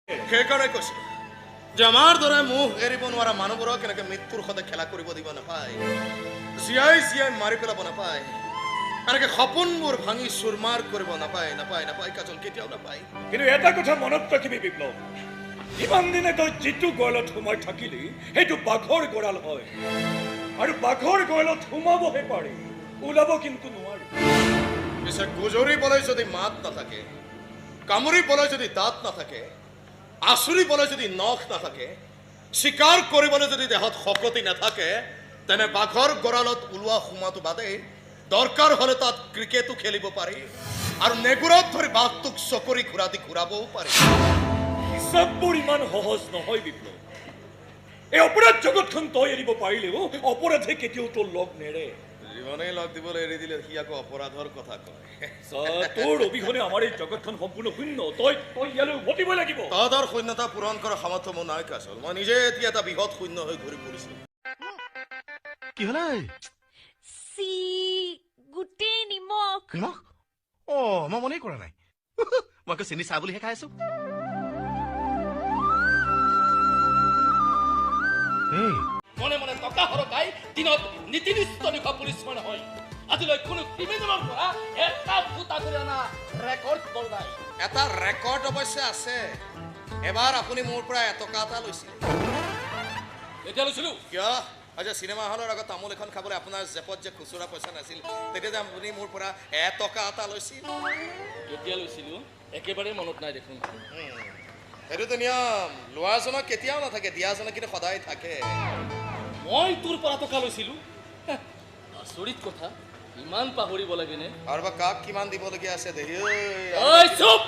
সেইকাৰণে কৈছোঁ যে আমাৰ দৰে মুখ এৰিব নোৱাৰা মানুহবোৰক এনেকৈ মৃত্যুৰ সৈতে খেলা কৰিব দিব নাপায়, জীয়াই জীয়াই মাৰি পেলাব নাপায়, এনেকৈ সপোনবোৰ ভাঙি চুৰমাৰ কৰিব নাপায় নাপায় নাপায় কাজল, কেতিয়াও নাপায়। কিন্তু এটা কথা মনত ৰাখিবি বিপ্লৱ, ইমান দিনে তই যিটো গড়ালত সোমাই থাকিলি সেইটো বাঘৰ গড়াল হয়, আৰু বাঘৰ গড়ালত সোমাবহে পাৰি, ওলাব কিন্তু নোৱাৰি। পিছে গুজৰিবলৈ যদি মাত নাথাকে, কামুৰিবলৈ যদি দাঁত নাথাকে, আচুৰিবলৈ যদি নখ নাথাকে, চিকাৰ কৰিবলৈ যদি দেহত শক্তি নাথাকে, তেনে বাঘৰ গড়ালত ওলোৱা সোমাটো বাদেই দৰকাৰ হ'লে তাত ক্ৰিকেটো খেলিব পাৰি, আৰু নেগুৰত ধৰি বাঘটোক চকৰি ঘূৰা দি ঘূৰাবও পাৰি। হিচাপবোৰ ইমান সহজ নহয় বিপ্লৱ। এই অপৰাধ জগতখন তই এৰিব পাৰিলেও অপৰাধে কেতিয়াও তোৰ লগ নেৰে। জীৱনেই লগ দিবলৈ এৰি দিলে সি আকৌ অপৰাধৰ কথা কয়। তোৰ অবিহনে আমাৰ এই জগতখন সম্পূৰ্ণ শূন্য, তই ইয়ালৈ উভতিব লাগিব। তহঁতৰ শূন্যতা পূৰণ কৰাৰ সামৰ্থ্য মোৰ নাই কাজল, মই নিজে এতিয়া এটা বৃহৎ শূন্য হৈ ঘূৰি ফুৰিছো। কি হ'লে? চি গোটেই নিমখ। নিমখ? মই মনেই কৰা নাই। মই আকৌ চেনি চাহ বুলিহে খাই আছো। মনে মনে টকা সৰকাই দিনত নীতি নিষ্ঠ নিশা পৰিশ্ৰম হয়। আজিলৈ কোনো ক্ৰিমিনেলৰ পৰা এটা ফুটা কৰি অনা ৰেকৰ্ড বৰ নাই। এটা ৰেকৰ্ড অৱশ্যে আছে, এবাৰ আপুনি মোৰ পৰা এটকা এটা লৈছিল। এতিয়া লৈছিলো কিয়? আজি চিনেমা হলৰ আগত তামোল এখন খাবলৈ আপোনাৰ জেপত যে খুচুৰা পইচা নাছিল, তেতিয়া যে আপুনি মোৰ পৰা এটকা এটা লৈছিল। কেতিয়া লৈছিলো একেবাৰে মনত নাই দেখোন। সেইটোতো নিয়ম, লোৱাজনক কেতিয়াও নাথাকে, দিয়াজনক কিন্তু সদায় থাকে। মই তোৰ পৰা টকা লৈছিলো? আচৰিত কথা, ইমান পাহৰিব লাগেনে? আৰু বা কাক কিমান দিবলগীয়া আছে দেহি। চুপ!